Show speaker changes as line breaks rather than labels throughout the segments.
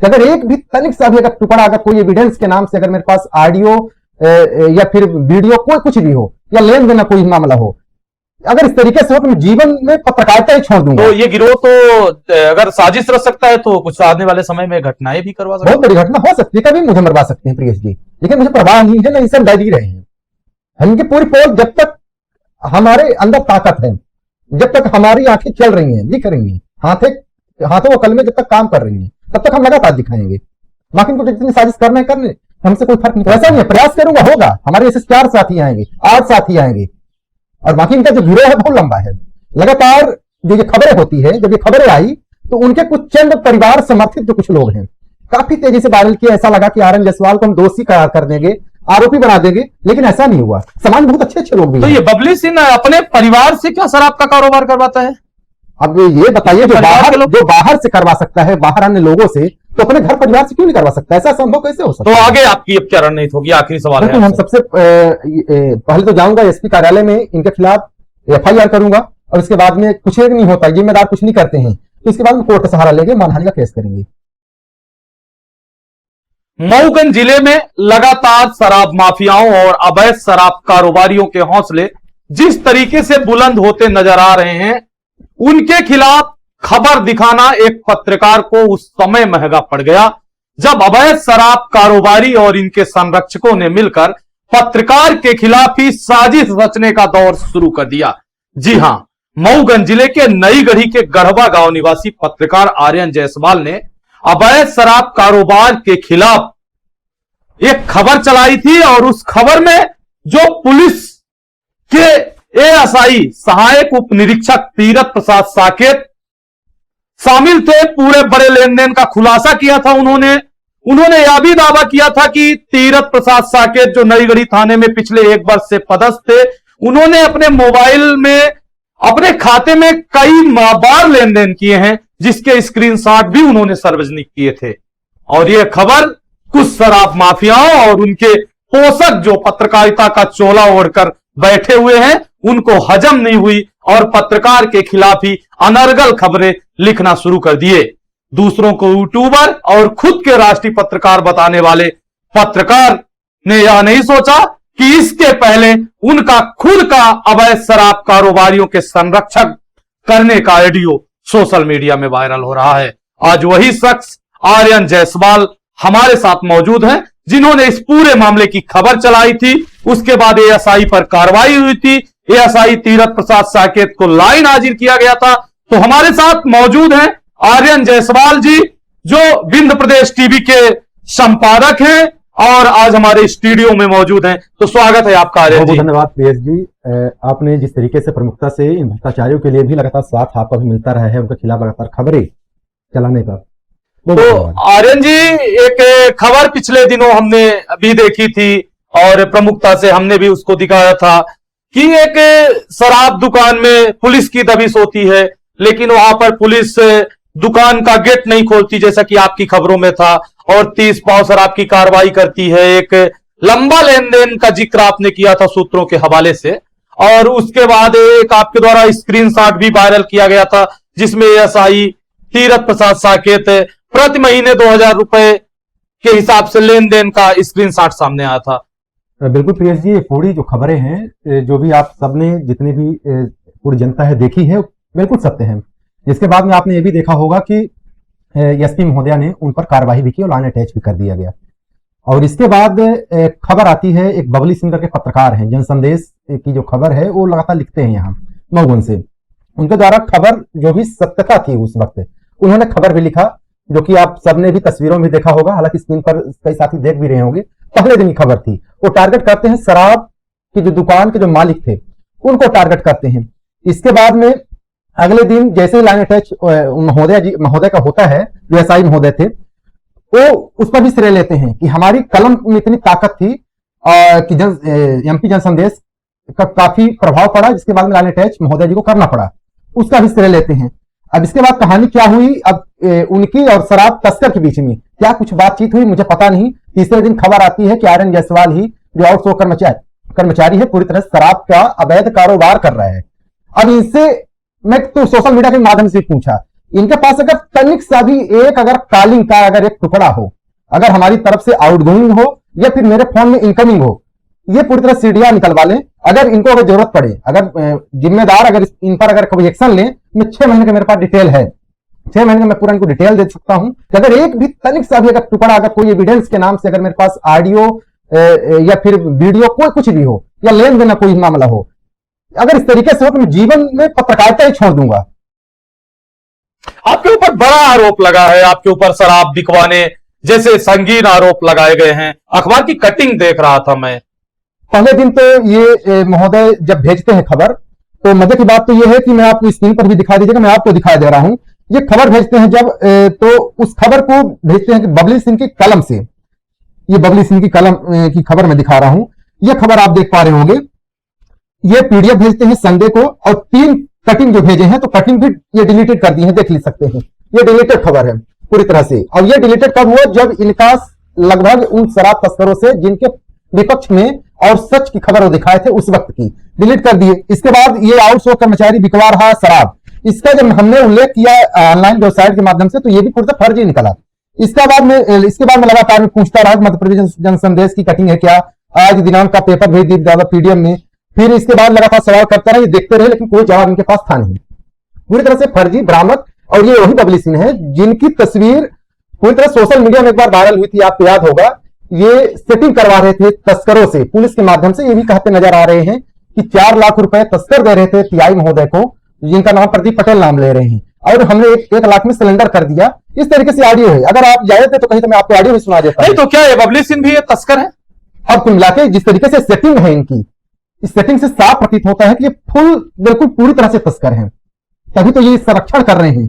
कि अगर एक भी तनिक सा भी अगर टुकड़ा, अगर कोई एविडेंस के नाम से अगर मेरे पास ऑडियो या फिर वीडियो कोई कुछ भी हो या लेन देन का कोई मामला हो, अगर इस तरीके से हो तो मैं जीवन में पत्रकारिता ही छोड़ दूंगा।
तो ये गिरोह तो अगर साजिश रच सकता है तो कुछ आने वाले समय में घटनाएं भी करवा सकता है।
बहुत बड़ी घटना हो सकती है, कभी मुझे मरवा सकते हैं प्रियेश जी, लेकिन मुझे परवाह नहीं है, ना सब डर ही रहे हैं। इनकी पूरी पोल, जब तक हमारे अंदर ताकत है, जब तक हमारी आंखें चल रही हैं, दिख रही हैं, हाथों व कलमें जब तक काम कर रही हैं, तब तक हम लगातार दिखाएंगे। बाकी इनको जितनी साजिश करना है करने, हमसे कोई फर्क नहीं। ऐसा नहीं है, प्रयास करूंगा, होगा। हमारे ऐसे 4 साथी आएंगे, 8 साथी आएंगे, और बाकी इनका जो गिरोह है बहुत लंबा है। लगातार जो ये खबरें होती है, जब ये खबरें आई तो उनके कुछ चंद परिवार समर्थित जो कुछ लोग हैं काफी तेजी से वायरल किया। ऐसा लगा कि आरएन जायसवाल को हम दोषी करार कर देंगे, आरोपी बना देंगे, लेकिन ऐसा नहीं हुआ। समाज में बहुत अच्छे लोग भी
तो ये बबली सिंह अपने परिवार से क्या शराब का कारोबार करवाता है?
अब ये बताइए, जो बाहर से करवा सकता है, बाहर अन्य लोगों से, तो अपने घर परिवार से क्यों नहीं करवा सकता? ऐसा संभव कैसे हो सकता है?
तो आगे आपकी अब क्या रणनीति होगी? आखिरी सवाल है।
हम सबसे पहले तो जाऊंगा एसपी कार्यालय में, इनके खिलाफ एफआईआर करूंगा, और इसके बाद में कुछ नहीं होता, जिम्मेदार कुछ नहीं करते हैं, तो इसके बाद में कोर्ट का सहारा लेंगे, मानहानि का केस करेंगे।
मऊगंज जिले में लगातार शराब माफियाओं और अवैध शराब कारोबारियों के हौसले जिस तरीके से बुलंद होते नजर आ रहे हैं, उनके खिलाफ खबर दिखाना एक पत्रकार को उस समय महंगा पड़ गया जब अवैध शराब कारोबारी और इनके संरक्षकों ने मिलकर पत्रकार के खिलाफ ही साजिश रचने का दौर शुरू कर दिया। जी हां, मऊगंज जिले के नई गढ़ी के गढ़वा गांव निवासी पत्रकार आर्यन जायसवाल ने अवैध शराब कारोबार के खिलाफ एक खबर चलाई थी, और उस खबर में जो पुलिस के एएसआई सहायक उप निरीक्षक तीरथ प्रसाद साकेत शामिल थे, पूरे बड़े लेन देन का खुलासा किया था। उन्होंने यह भी दावा किया था कि तीरथ प्रसाद साकेत जो नई गढ़ी थाने में पिछले 1 वर्ष से पदस्थ थे, उन्होंने अपने मोबाइल में अपने खाते में कई बार लेन देन किए हैं, जिसके स्क्रीनशॉट भी उन्होंने सार्वजनिक किए थे। और यह खबर कुछ शराब माफियाओं और उनके पोषक जो पत्रकारिता का चोला ओढ़कर बैठे हुए हैं, उनको हजम नहीं हुई, और पत्रकार के खिलाफ ही अनर्गल खबरें लिखना शुरू कर दिए। दूसरों को यूट्यूबर और खुद के राष्ट्रीय पत्रकार बताने वाले पत्रकार ने यह नहीं सोचा कि इसके पहले उनका खुद का अवैध शराब कारोबारियों के संरक्षक करने का ऑडियो सोशल मीडिया में वायरल हो रहा है। आज वही शख्स आर्यन जायसवाल हमारे साथ मौजूद हैं, जिन्होंने इस पूरे मामले की खबर चलाई थी। उसके बाद एएसआई पर कार्रवाई हुई थी, एएसआई तीरथ प्रसाद साकेत को लाइन हाजिर किया गया था। तो हमारे साथ मौजूद हैं आर्यन जायसवाल जी, जो विंध्य प्रदेश टीवी के संपादक हैं और आज हमारे स्टूडियो में मौजूद हैं। तो स्वागत है आपका आर्यन जी।
धन्यवाद प्रियेश जी। आपने जिस तरीके से प्रमुखता से इन भ्रष्टाचारियों के लिए भी लगातार साथ आपका भी मिलता रहा है, उनके खिलाफ लगातार खबरें चलाने का,
तो आर्यन जी, एक खबर पिछले दिनों हमने अभी देखी थी और प्रमुखता से हमने भी उसको दिखाया था कि एक शराब दुकान में पुलिस की दबिश होती है, लेकिन वहां पर पुलिस दुकान का गेट नहीं खोलती, जैसा कि आपकी खबरों में था, और 30 पाव शराब की कार्रवाई करती है। एक लंबा लेन देन का जिक्र आपने किया था सूत्रों के हवाले से, और उसके बाद एक आपके द्वारा स्क्रीनशॉट भी वायरल किया गया था, जिसमें एएसआई तीरथ प्रसाद साकेत प्रति महीने 2000 रुपए के हिसाब से लेन देन का स्क्रीनशॉट सामने आया था।
बिल्कुल प्रियेश जी, ये पूरी जो खबरें हैं, जो भी आप सबने, जितनी भी पूरी जनता है देखी है, बिल्कुल सत्य है। इसके बाद में आपने ये भी देखा होगा कि एसपी महोदया ने उन पर कार्रवाई भी की और लाइन अटैच भी कर दिया गया। और इसके बाद खबर आती है, एक बबली सिंह के पत्रकार हैं, जनसंदेश की जो खबर है वो लगातार लिखते हैं यहाँ मऊगंज से। उनके द्वारा खबर जो भी सत्यता थी उस वक्त, उन्होंने खबर भी लिखा, जो कि आप सबने भी तस्वीरों में देखा होगा, हालांकि स्क्रीन पर कई साथी देख भी रहे होंगे। पहले दिन की खबर थी। वो टारगेट करते हैं शराब की जो दुकान के जो मालिक थे, उनको टारगेट करते हैं। इसके बाद में अगले दिन जैसे ही लाइन अटैच महोदय का होता है, जो एसआई महोदय थे, वो उस पर भी श्रेय लेते हैं कि हमारी कलम में इतनी ताकत थी कि एमपी जनसंदेश का काफी प्रभाव पड़ा, जिसके बाद में लाइन अटैच महोदय जी को करना पड़ा, उसका भी श्रेय लेते हैं। अब इसके बाद कहानी क्या हुई, अब उनकी और शराब तस्कर के बीच में क्या कुछ बातचीत हुई, मुझे पता नहीं। तीसरे दिन खबर आती है कि आर्यन जायसवाल ही, जो आउटसोर्स कर्मचारी है, पूरी तरह शराब का अवैध कारोबार कर रहा है। अब इनसे मैं तो सोशल मीडिया के माध्यम से पूछा इनके पास अगर तनिक सा भी एक अगर कॉलिंग का अगर एक टुकड़ा हो, अगर हमारी तरफ से आउटगोइंग हो या फिर मेरे फोन में इनकमिंग हो, ये पूरी तरह सीढ़ियां निकलवा लें। अगर इनको अगर जरूरत पड़े, अगर जिम्मेदार अगर इन पर अगर कोई एक्शन ले, मैं 6 महीने का मेरे पास डिटेल है, 6 महीने में मैं पूरा इनको डिटेल दे सकता हूं कि अगर एक भी तनिक सा भी अगर टुकड़ा, अगर कोई एविडेंस के नाम से अगर मेरे पास ऑडियो या फिर वीडियो कोई कुछ भी हो या लेन देन कोई मामला हो, अगर इस तरीके से हो तो मैं जीवन में पत्रकारिता ही छोड़ दूंगा।
आपके ऊपर बड़ा आरोप लगा है, आपके ऊपर शराब बिकवाने जैसे संगीन आरोप लगाए गए हैं। अखबार की कटिंग देख रहा था मैं।
पहले दिन तो ये महोदय जब भेजते हैं खबर, तो मजे की बात तो ये है कि मैं आपको स्क्रीन पर भी दिखा दीजिएगा, मैं आपको दिखा दे रहा हूं। ये खबर भेजते हैं जब, तो उस खबर को भेजते हैं कि बबली सिंह की कलम से। ये बबली सिंह की कलम की खबर मैं दिखा रहा हूं। ये खबर आप देख पा रहे होंगे। ये पीडीएफ भेजते हैं संडे को, और 3 कटिंग जो भेजे हैं, तो कटिंग भी ये डिलीटेड कर दी है, देख ले सकते हैं। ये डिलीटेड खबर है पूरी तरह से। और ये डिलीटेड कब हुआ? जब इनका लगभग उन शराब तस्करों से जिनके विपक्ष में और सच की खबर वो दिखाए थे उस वक्त की डिलीट कर दिए। इसके बाद ये आउटसोर्स कर्मचारी बिकवा रहा शराब, इसका जब हमने उल्लेख किया ऑनलाइन वेबसाइट के माध्यम से, तो ये भी पूरी तरह फर्जी निकला। इसके बाद में लगातार पूछता रहा मध्य प्रदेश जनसंदेश की कटिंग है क्या, आज दिनांक का पेपर भेज दिया पीडीएफ में। फिर इसके बाद लगातार सवाल करता रहा, ये देखते रहे, लेकिन कोई जवाब इनके पास था नहीं। पूरी तरह से फर्जी भ्रामक। और ये वही बबली सिंह है जिनकी तस्वीर पूरी तरह सोशल मीडिया में एक बार वायरल हुई थी, आपको याद होगा। ये सेटिंग करवा रहे थे तस्करों से पुलिस के माध्यम से। ये भी कहते नजर आ रहे हैं कि 4 लाख रुपए तस्कर दे रहे थे टीआई महोदय को, जिनका नाम प्रदीप पटेल नाम ले रहे हैं, और हमने 1 लाख में सिलेंडर कर दिया। इस तरीके से ऑडियो है। अगर आप जाए थे तो कहीं तो मैं आपको ऑडियो भी सुना देता।
नहीं तो क्या ये बबली सिंह भी ये तस्कर है?
अब कुल मिलाकर जिस तरीके से सेटिंग है इनकी, इस सेटिंग से साफ प्रतीत होता है कि ये बिल्कुल पूरी तरह से तस्कर हैं। तभी तो ये संरक्षण कर रहे हैं।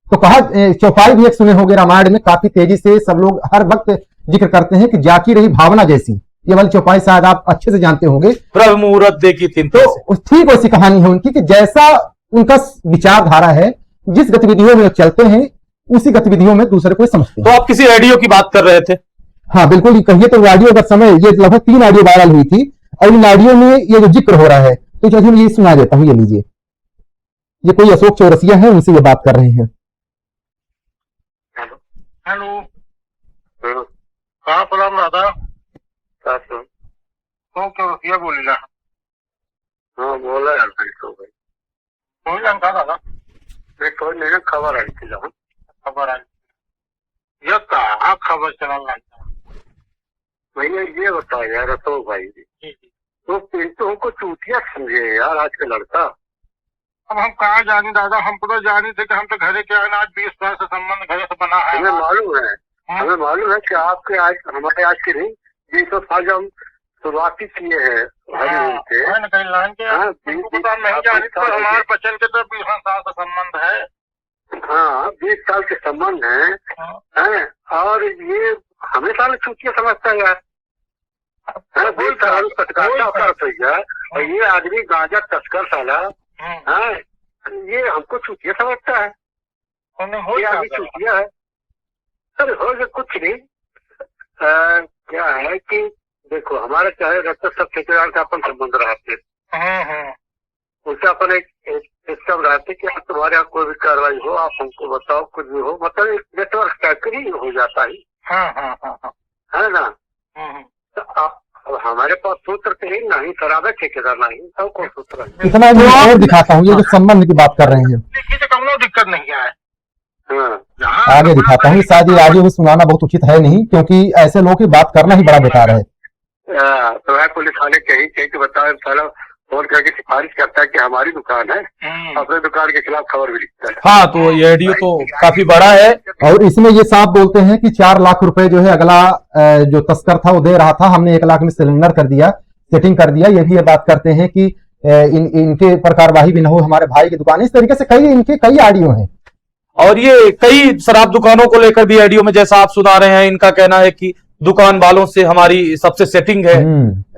तो कहा, चौपाई भी एक सुने होंगे रामायण में, काफी तेजी से सब लोग हर वक्त जिक्र करते हैं कि जाकी रही भावना जैसी। ये वाली चौपाई शायद आप अच्छे से जानते होंगे।
प्रभु मुहूर्त देखी थी।
तो ठीक वैसी कहानी है उनकी कि जैसा उनका विचारधारा है, जिस गतिविधियों में चलते हैं उसी गतिविधियों में दूसरे को समझते हैं।
तो आप किसी ऑडियो की बात कर रहे थे?
हाँ बिल्कुल, कहिए तो ऑडियो अगर समय, ये लगभग 3 ऑडियो वायरल हुई थी, और इन ऑडियो में ये जो जिक्र हो रहा है, तो चलिए मैं ये सुना देता हूं। ये लीजिए, ये कोई अशोक चौरसिया है, उनसे ये बात कर रहे हैं।
हेलो, कहाँ प्रणाम दादा? तो चौरसिया बोलेला? हाँ बोला यार, कोई जानता दादा? कोई नहीं, खबर आई थी। खबर आई ये कहाँ खबर चला लगता? भैया ये बताओ यार अशोक भाई, तो पिंटू हमको चूतिया समझे यार आज का लड़का। अब हम कहाँ जाने दादा, हमको तो जाने थे कि हम तो घरे के आए, आज 20 साल से संबंध घरे से बना है। हमें मालूम है कि आपके आज, हमारे आज की नहीं, 20 साल जब हम शुरुआती किए हैं कहीं लाइन के, नहीं जाने तो हमारे बचन के तो 20 साल से संबंध है। हाँ 20 साल के संबंध है, और ये हमेशा चूतिया समझता है यार। और ये आदमी गांजा तस्कर साला, ये हमको चूतिया समझता है। ये आदमी चूतिया है। अरे हो गया कुछ नहीं। क्या है कि देखो, हमारे चाहे रक्त सब ठेकेदार का अपन संबंध रहते, उससे अपन एक सिस्टम रहते कि तुम्हारे यहाँ कोई भी कार्रवाई हो आप हमको बताओ, कुछ भी हो, मतलब एक नेटवर्क टाइप ही हो जाता है। है ना? तो अब हमारे पास सूत्र तो ही नहीं, शराब है ठेकेदार नहीं, सबको सूत्र है।
इतना और दिखाता हूँ, ये जो संबंध की बात कर रहे हैं,
कौनो दिक्कत नहीं है।
आगे दिखाता हूँ। शायद ये आगे भी सुनाना बहुत उचित है नहीं, क्योंकि ऐसे लोगों की बात करना ही बड़ा बेकार है।
तो है पुलिस वाले कहीं बताओ, साला फोन करके सिफारिश करता है कि हमारी दुकान है, अपने दुकान के खिलाफ खबर भी लिखता है।
हाँ, तो ये ऑडियो तो काफी बड़ा है,
और इसमें ये साफ बोलते हैं कि 4 लाख रुपए जो है अगला जो तस्कर था वो दे रहा था, हमने 1 लाख में सिलेंडर कर दिया, सेटिंग कर दिया। ये भी ये बात करते हैं कि इनके ऊपर कार्रवाई भी न हो, हमारे भाई की दुकान। इस तरीके से कई ऑडियो हैं।
और ये कई शराब दुकानों को लेकर भी ऑडियो में जैसा आप सुना रहे हैं, इनका कहना है कि दुकान वालों से हमारी सबसे सेटिंग है।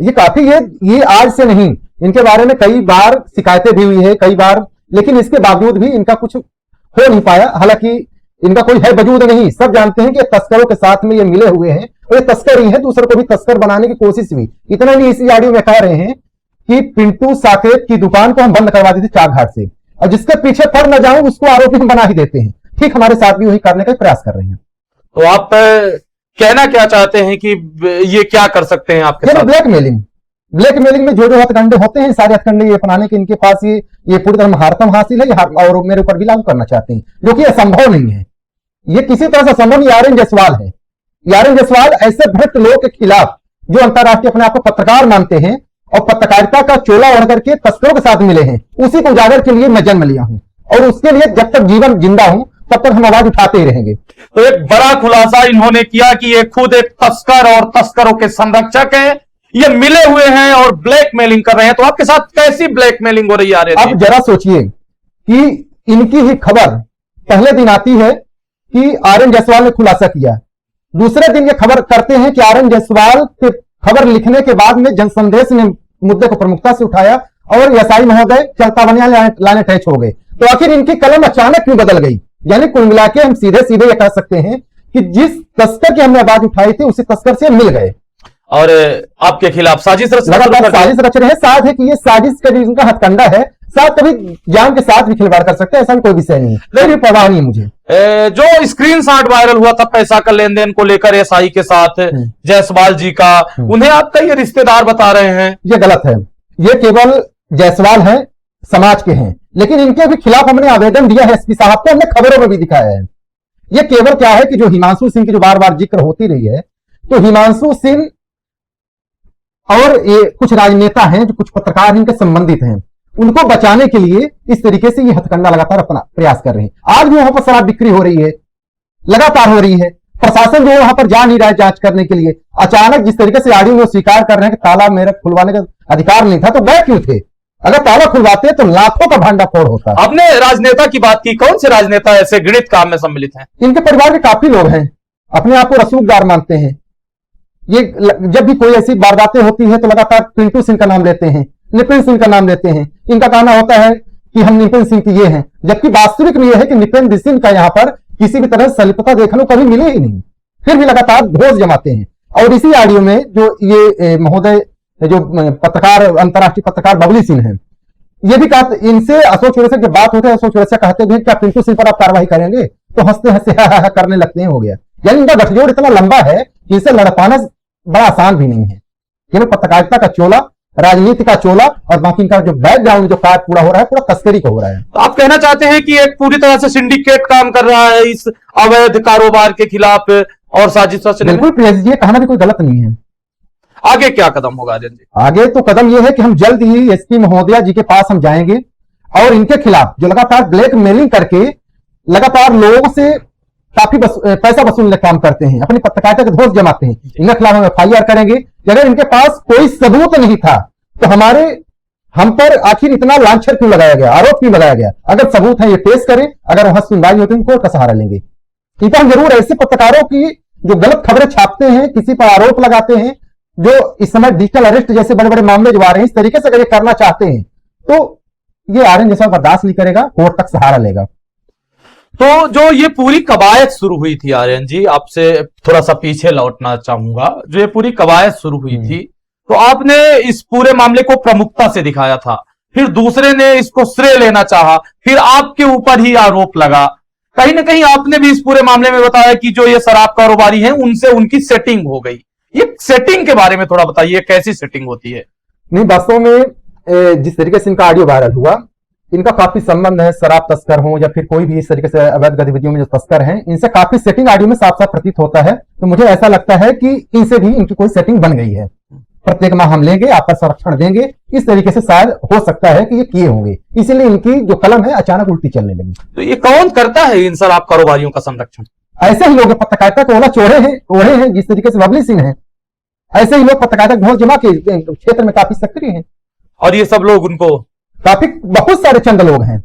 ये काफी, ये आज से नहीं, इनके बारे में कई बार शिकायतें भी हुई है, कई बार, लेकिन इसके बावजूद भी इनका कुछ हो नहीं पाया। हालांकि इनका कोई है वजूद नहीं, सब जानते हैं कि तस्करों के साथ में ये मिले हुए हैं, और ये तस्कर ही है, दूसरों को भी तस्कर बनाने की कोशिश भी। इतना नहीं, इसी ऑडियो में कह रहे हैं कि पिंटू साकेत की दुकान को हम बंद करवा दी थी चाक घाट से। और जिसके पीछे पड़ न जाऊं उसको आरोपी हम बना ही देते हैं। ठीक हमारे साथ भी वही करने का प्रयास कर रहे हैं।
तो आप कहना क्या चाहते हैं कि ये क्या कर सकते हैं आपके साथ?
ब्लैकमेलिंग में जो हथकंडे होते हैं, सारे हथकंडे ये अपनाने के इनके पास ये पूरी तरह महारतम हासिल है, और मेरे ऊपर भी लागू करना चाहते हैं, जो कि असंभव नहीं है। ये किसी तरह से संभव नहीं। आर्यन जायसवाल है, आर्यन जायसवाल ऐसे भ्रष्ट लोगों के खिलाफ जो अंतर्राष्ट्रीय अपने आप को पत्रकार मानते हैं और पत्रकारिता का चोला ओढ़ करके तस्करों के साथ मिले हैं, उसी को उजागर के लिए मैं जन्म लिया हूं और उसके लिए जब तक जीवन जिंदा हूं तब तक हम आवाज उठाते ही रहेंगे।
तो एक बड़ा खुलासा इन्होंने किया कि ये खुद एक तस्कर और तस्करों के संरक्षक हैं, ये मिले हुए हैं और ब्लैकमेलिंग कर रहे हैं। तो आपके साथ कैसी ब्लैकमेलिंग हो रही है?
अब जरा सोचिए कि इनकी ही खबर पहले दिन आती है कि आर्यन जायसवाल ने खुलासा किया, दूसरे दिन ये खबर करते हैं कि आर्यन जायसवाल के खबर लिखने के बाद में जनसंदेश ने मुद्दे को प्रमुखता से उठाया और एसआई महोदय चलता बनिया लाने अटैच हो गए। तो आखिर इनकी कलम अचानक क्यों बदल गई? यानी कुल मिला के हम सीधे सीधे ये कह सकते हैं कि जिस तस्कर की हमने आवाज उठाई थी उसी तस्कर से मिल गए
और आपके खिलाफ साजिश रच
रहे हैं। साथ है कि ये साजिश का इनका हथकंडा है, साथ कभी जान के साथ भी खिलवाड़ कर सकते हैं, ऐसा कोई विषय नहीं है, लेकिन परवाह नहीं है मुझे।
जो स्क्रीनशॉट वायरल हुआ था पैसा का लेन देन को लेकर एसआई के साथ जायसवाल जी का, उन्हें आपका ये रिश्तेदार बता रहे हैं,
ये गलत है। ये केवल जायसवाल है, समाज के हैं, लेकिन इनके भी खिलाफ हमने आवेदन दिया है एसपी साहब को, हमने खबरों में भी दिखाया है। ये केवल क्या है कि जो हिमांशु सिंह की जो बार बार जिक्र होती रही है, तो हिमांशु सिंह और ये कुछ राजनेता हैं, जो कुछ पत्रकार इनके संबंधित हैं, उनको बचाने के लिए इस तरीके से ये हथकंडा लगातार अपना प्रयास कर रहे हैं। आज भी वहां पर शराब बिक्री हो रही है, लगातार हो रही है। प्रशासन जो है वहां पर जा नहीं रहा है जांच करने के लिए। अचानक जिस तरीके से आरडीओ में स्वीकार कर रहे हैं कि ताला मेरा खुलवाने का अधिकार नहीं था, तो गए क्यों थे? अगर ताला खुलवाते तो लाखों का भांडाफोड़ होता।
आपने राजनेता की बात की, कौन से राजनेता ऐसे गृहित काम में सम्मिलित हैं?
इनके परिवार के काफी लोग हैं, अपने आप को रसूखदार मानते हैं। ये जब भी कोई ऐसी वारदातें होती है तो लगातार पिंटू सिंह का नाम लेते हैं, निपिन सिंह का नाम लेते हैं। इनका कहना होता है कि हम निपिन सिंह की ये हैं, जबकि वास्तविक में यह है कि निपिन सिंह का यहाँ पर किसी भी तरह संलिप्तता देखने को कभी मिले ही नहीं, फिर भी लगातार घोष जमाते हैं। और इसी ऑडियो में जो ये महोदय जो पत्रकार अंतर्राष्ट्रीय पत्रकार बबली सिंह हैं, ये भी कहा, इनसे अशोक चौरसिया की बात होती है, अशोक चौरसिया कहते हैं क्या पिंटू सिंह पर आप कार्रवाई करेंगे? तो हंसते हंसते करने लगते हैं, हो गया। यानी इनका गठजोड़ इतना लंबा है कि इसे लड़ पाना बड़ा आसान भी नहीं है। केवल पत्रकारिता का चोला, राजनीति का चोला, और बाकी इनका जो बैकग्राउंड जो कार्य पूरा हो रहा है, पूरा तस्करी का हो रहा है।
तो आप कहना चाहते हैं कि एक पूरी तरह से सिंडिकेट काम कर रहा है इस अवैध कारोबार के खिलाफ और साजिश रचने में?
बिल्कुल, ये कहना भी कोई गलत नहीं है।
आगे क्या कदम होगा आर्यन जी?
आगे तो कदम यह है कि हम जल्द ही एसपी महोदया जी के पास हम जाएंगे और इनके खिलाफ जो लगातार ब्लैकमेलिंग करके लगातार लोगों से काफी पैसा वसूलने काम करते हैं, अपनी पत्रकारिता के दोष जमाते हैं, इनके खिलाफ हम एफआईआर करेंगे। अगर इनके पास कोई सबूत नहीं था तो हम पर आखिर इतना लांछन क्यों लगाया गया, आरोप क्यों लगाया गया? अगर सबूत है ये पेश करें, अगर वहां सुनवाई होती है कोर्ट का सहारा लेंगे। क्योंकि हम जरूर ऐसे पत्रकारों की जो गलत खबरें छापते हैं, किसी पर आरोप लगाते हैं, जो इस समय डिजिटल अरेस्ट जैसे बड़े बड़े मामले जो आ रहे हैं, इस तरीके से अगर ये करना चाहते हैं तो ये आर्यन जैसा बर्दाश्त नहीं करेगा, कोर्ट तक सहारा लेगा।
तो जो ये पूरी कवायद शुरू हुई थी आर्यन जी, आपसे थोड़ा सा पीछे लौटना चाहूंगा, जो ये पूरी कवायद शुरू हुई थी, तो आपने इस पूरे मामले को प्रमुखता से दिखाया था, फिर दूसरे ने इसको श्रेय लेना चाहा, फिर आपके ऊपर ही आरोप लगा। कहीं ना कहीं आपने भी इस पूरे मामले में बताया कि जो ये शराब कारोबारी हैं उनसे उनकी सेटिंग हो गई। ये सेटिंग के बारे में थोड़ा बताइए, कैसी सेटिंग होती है?
नहीं, वास्तव में जिस तरीके से इनका ऑडियो वायरल हुआ, इनका काफी संबंध है, शराब तस्कर हो या फिर कोई भी इस तरीके से अवैध गतिविधियों में जो तस्कर हैं, इनसे काफी सेटिंग ऑडियो में साफ साफ प्रतीत होता है। तो मुझे ऐसा लगता है कि इनसे भी इनकी कोई सेटिंग बन गई है। प्रत्येक माह हम लेंगे, आपका संरक्षण देंगे, इस तरीके से शायद हो सकता है कि ये किए होंगे, इसीलिए इनकी जो कलम है अचानक उल्टी चलने लगी।
तो ये कौन करता है इन शराब कारोबारियों का संरक्षण?
ऐसे ही लोग पत्रकारिता को ओढ़े हैं, जिस तरीके से बबली सिंह है, ऐसे ही लोग पत्रकारिता घोष जमा के क्षेत्र में काफी सक्रिय हैं।
और ये सब लोग उनको
काफी बहुत सारे चंद लोग हैं।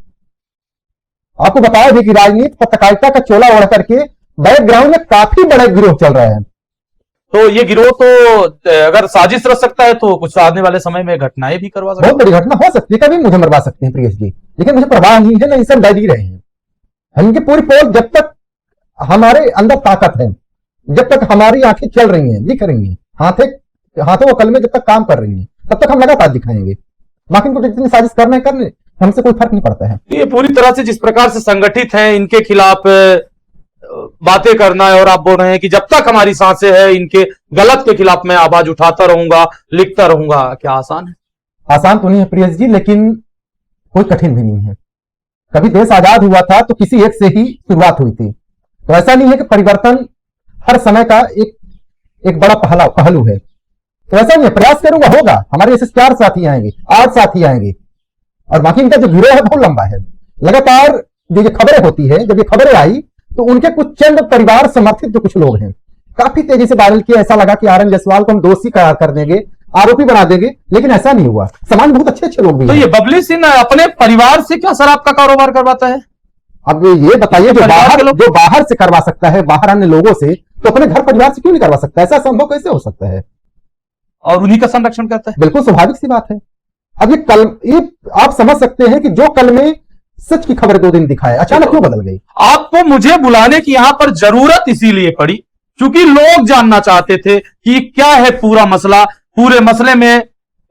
आपको बताया भी कि राजनीति पत्रकारिता का चोला ओढ़ करके बैकग्राउंड में काफी बड़ा गिरोह चल रहा है।
तो ये गिरोह तो अगर साजिश रच सकता है तो कुछ आने वाले समय में घटनाएं भी करवा सकता है।
बहुत बड़ी घटना हो सकती है, कभी मुझे मरवा सकते हैं प्रियेश जी, लेकिन मुझे परवाह नहीं है, ना इनसे डर ही रहे हैं। इनकी पूरी पोल, जब तक हमारे अंदर ताकत है, जब तक हमारी आंखें चल रही हैं, दिख रही हैं, हाथों को कल में जब तक काम कर रही हैं, तब तक हम लगातार दिखाएंगे। बाकी इनको जितनी साजिश करने हमसे कोई फर्क नहीं पड़ता है।
ये पूरी तरह से जिस प्रकार से संगठित हैं, इनके खिलाफ बातें करना है, और आप बोल रहे हैं कि जब तक हमारी सांसें हैं इनके गलत के खिलाफ मैं आवाज उठाता रहूंगा, लिखता रहूंगा। क्या आसान है?
आसान तो नहीं है प्रियस जी, लेकिन कोई कठिन भी नहीं है। कभी देश आजाद हुआ था तो किसी एक से ही शुरुआत हुई थी, तो ऐसा नहीं है कि परिवर्तन हर समय का एक बड़ा पहलू है। तो ऐसा नहीं है, प्रयास करूंगा, होगा। हमारे ऐसे 4 साथी आएंगे, 8 साथी आएंगे, और बाकी इनका जो गिरोह है बहुत लंबा है। लगातार जो ये खबरें होती है, जब ये खबरें आई तो उनके कुछ चंद परिवार समर्थित जो कुछ लोग हैं काफी तेजी से वायरल किया। ऐसा लगा कि आरएन जायसवाल को हम दोषी करार कर देंगे, आरोपी बना देंगे, लेकिन ऐसा नहीं हुआ। समाज में बहुत अच्छे लोग भी
तो
हैं।
ये बबली सिंह अपने परिवार से क्या शराब का कारोबार करवाता है?
अब ये बताइए, जो बाहर से करवा सकता है, बाहर अन्य लोगों से, तो अपने घर परिवार से क्यों नहीं करवा सकता? ऐसा संभव कैसे हो सकता है?
और उन्हीं का संरक्षण करता है।
बिल्कुल स्वाभाविक सी बात है। अब ये आप समझ सकते हैं कि जो कल में सच की खबर 2 दिन दिखाए, अचानक क्यों बदल गई?
आपको मुझे बुलाने की यहां पर जरूरत इसीलिए पड़ी क्योंकि लोग जानना चाहते थे कि क्या है पूरा मसला, पूरे मसले में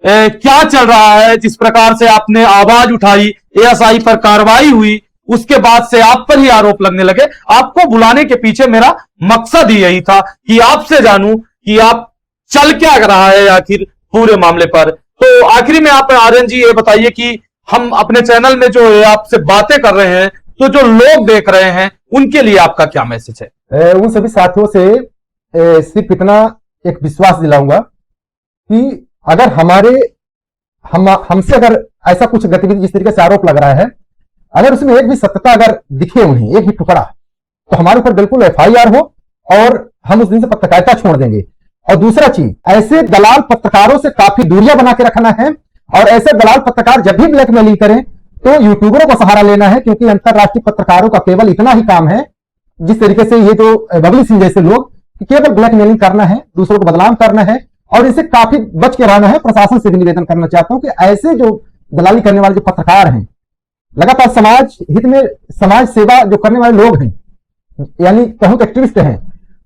क्या चल रहा है। जिस प्रकार से आपने आवाज उठाई, एएसआई पर कार्रवाई हुई, उसके बाद से आप पर ही आरोप लगने लगे। आपको बुलाने के पीछे मेरा मकसद ही यही था कि आपसे जानूं कि आप चल क्या रहा है आखिर पूरे मामले पर। तो आखिरी में आप आर्यन जी ये बताइए कि हम अपने चैनल में जो है आपसे बातें कर रहे हैं, तो जो लोग देख रहे हैं उनके लिए आपका क्या मैसेज है?
उन सभी साथियों से सिर्फ इतना एक विश्वास दिलाऊंगा कि अगर हमसे अगर ऐसा कुछ गतिविधि, जिस तरीके से आरोप लग रहा है, अगर उसमें एक भी सत्यता अगर दिखे उन्हें, एक भी टुकड़ा, तो हमारे ऊपर बिल्कुल FIR हो और हम उस दिन से पत्रकारिता छोड़ देंगे। और दूसरा चीज, ऐसे दलाल पत्रकारों से काफी दूरियां बना के रखना है, और ऐसे दलाल पत्रकार जब भी ब्लैकमेलिंग करें तो यूट्यूबरों को सहारा लेना है, क्योंकि अंतरराष्ट्रीय पत्रकारों का केवल इतना ही काम है, जिस तरीके से ये जो बबली सिंह जैसे लोग, केवल ब्लैकमेलिंग करना है, दूसरों को बदनाम करना है, और इसे काफी बच के रहना है। प्रशासन से भी निवेदन करना चाहता हूं कि ऐसे जो दलाली करने वाले जो पत्रकार हैं, लगातार समाज हित में समाज सेवा जो करने वाले लोग हैं, यानी कहूं एक्टिविस्ट हैं,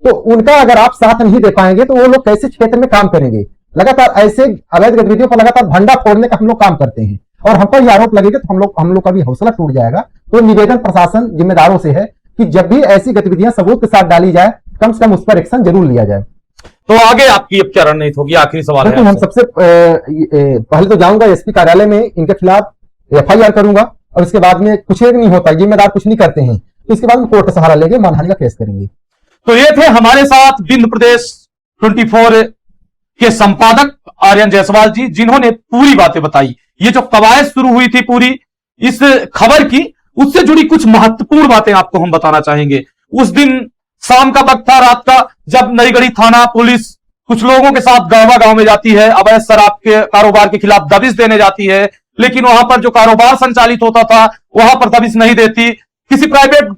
तो उनका अगर आप साथ नहीं दे पाएंगे तो वो लोग कैसे क्षेत्र में काम करेंगे? लगातार ऐसे अवैध गतिविधियों पर लगातार भंडा फोड़ने का हम लोग काम करते हैं, और हम पर ये आरोप लगेगा तो हम लोग का भी हौसला टूट जाएगा। तो निवेदन प्रशासन जिम्मेदारों से है कि जब भी ऐसी गतिविधियां सबूत के साथ डाली जाए, कम से कम उस पर एक्शन जरूर लिया जाए।
तो आगे आपकी अब क्या रणनीति होगी? आखिरी सवाल है।
हम सबसे पहले तो जाऊंगा SP कार्यालय में, इनके खिलाफ FIR करूंगा, और इसके बाद में कुछ नहीं होता, जिम्मेदार कुछ नहीं करते हैं, तो इसके बाद में कोर्ट का सहारा लेंगे, मानहानि का केस करेंगे।
तो ये थे हमारे साथ विंध्य प्रदेश 24 के संपादक आर्यन जायसवाल जी, जिन्होंने पूरी बातें बताई। ये जो कवायद शुरू हुई थी पूरी इस खबर की, उससे जुड़ी कुछ महत्वपूर्ण बातें आपको हम बताना चाहेंगे। उस दिन शाम का वक्त था, रात का, जब नईगढ़ी थाना पुलिस कुछ लोगों के साथ गढ़वा गांव में जाती है, अवैध शराब के कारोबार के खिलाफ दबिश देने जाती है, लेकिन वहां पर जो कारोबार संचालित होता था वहां पर दबिश नहीं देती, किसी प्राइवेट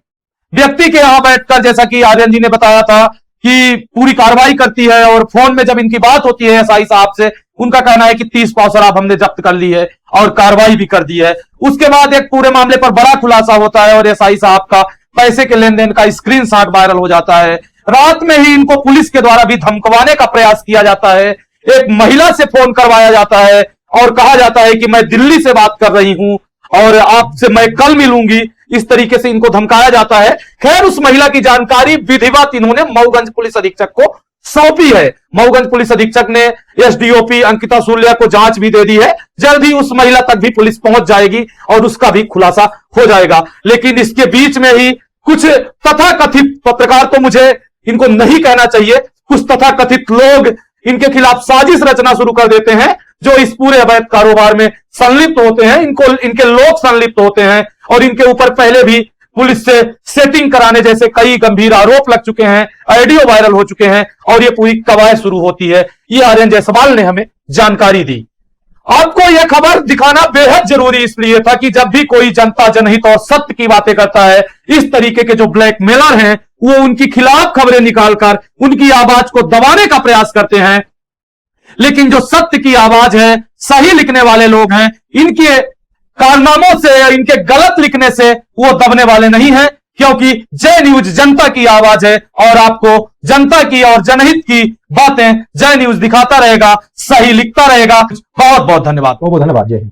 व्यक्ति के यहां बैठकर, जैसा कि आर्यन जी ने बताया था, कि पूरी कार्रवाई करती है। और फोन में जब इनकी बात होती है एसआई साहब से, उनका कहना है कि 30 पाव शराब हमने जब्त कर ली है और कार्रवाई भी कर दी है। उसके बाद एक पूरे मामले पर बड़ा खुलासा होता है और एसआई साहब का पैसे के लेन देन का स्क्रीनशॉट वायरल हो जाता है। रात में ही इनको पुलिस के द्वारा भी धमकवाने का प्रयास किया जाता है। एक महिला से फोन करवाया जाता है और कहा जाता है कि मैं दिल्ली से बात कर रही हूं और आपसे मैं कल मिलूंगी। इस तरीके से इनको धमकाया जाता है। खैर, उस महिला की जानकारी विधिवत इन्होंने मऊगंज पुलिस अधीक्षक को सौंपी है। मऊगंज पुलिस अधीक्षक ने एसडीओपी अंकिता सूर्या को जांच भी दे दी है। जल्द ही उस महिला तक भी पुलिस पहुंच जाएगी और उसका भी खुलासा हो जाएगा। लेकिन इसके बीच में ही कुछ तथाकथित पत्रकार, तो मुझे इनको नहीं कहना चाहिए, कुछ तथाकथित लोग इनके खिलाफ साजिश रचना शुरू कर देते हैं, जो इस पूरे अवैध कारोबार में संलिप्त होते हैं। इनके लोग संलिप्त होते हैं और इनके ऊपर पहले भी पुलिस से सेटिंग कराने जैसे कई गंभीर आरोप लग चुके हैं, ऑडियो वायरल हो चुके हैं और ये पूरी कवायद शुरू होती है। ये आर्यन जायसवाल ने हमें जानकारी दी। आपको यह खबर दिखाना बेहद जरूरी इसलिए था कि जब भी कोई जनता जनहित और सत्य की बातें करता है, इस तरीके के जो ब्लैकमेलर हैं वो उनकी खिलाफ खबरें निकालकर उनकी आवाज को दबाने का प्रयास करते हैं। लेकिन जो सत्य की आवाज है, सही लिखने वाले लोग हैं, इनके कारनामों से या इनके गलत लिखने से वो दबने वाले नहीं हैं, क्योंकि जय न्यूज जनता की आवाज है और आपको जनता की और जनहित की बातें जय न्यूज दिखाता रहेगा, सही लिखता रहेगा। बहुत बहुत धन्यवाद।
बहुत धन्यवाद। जय हिंद।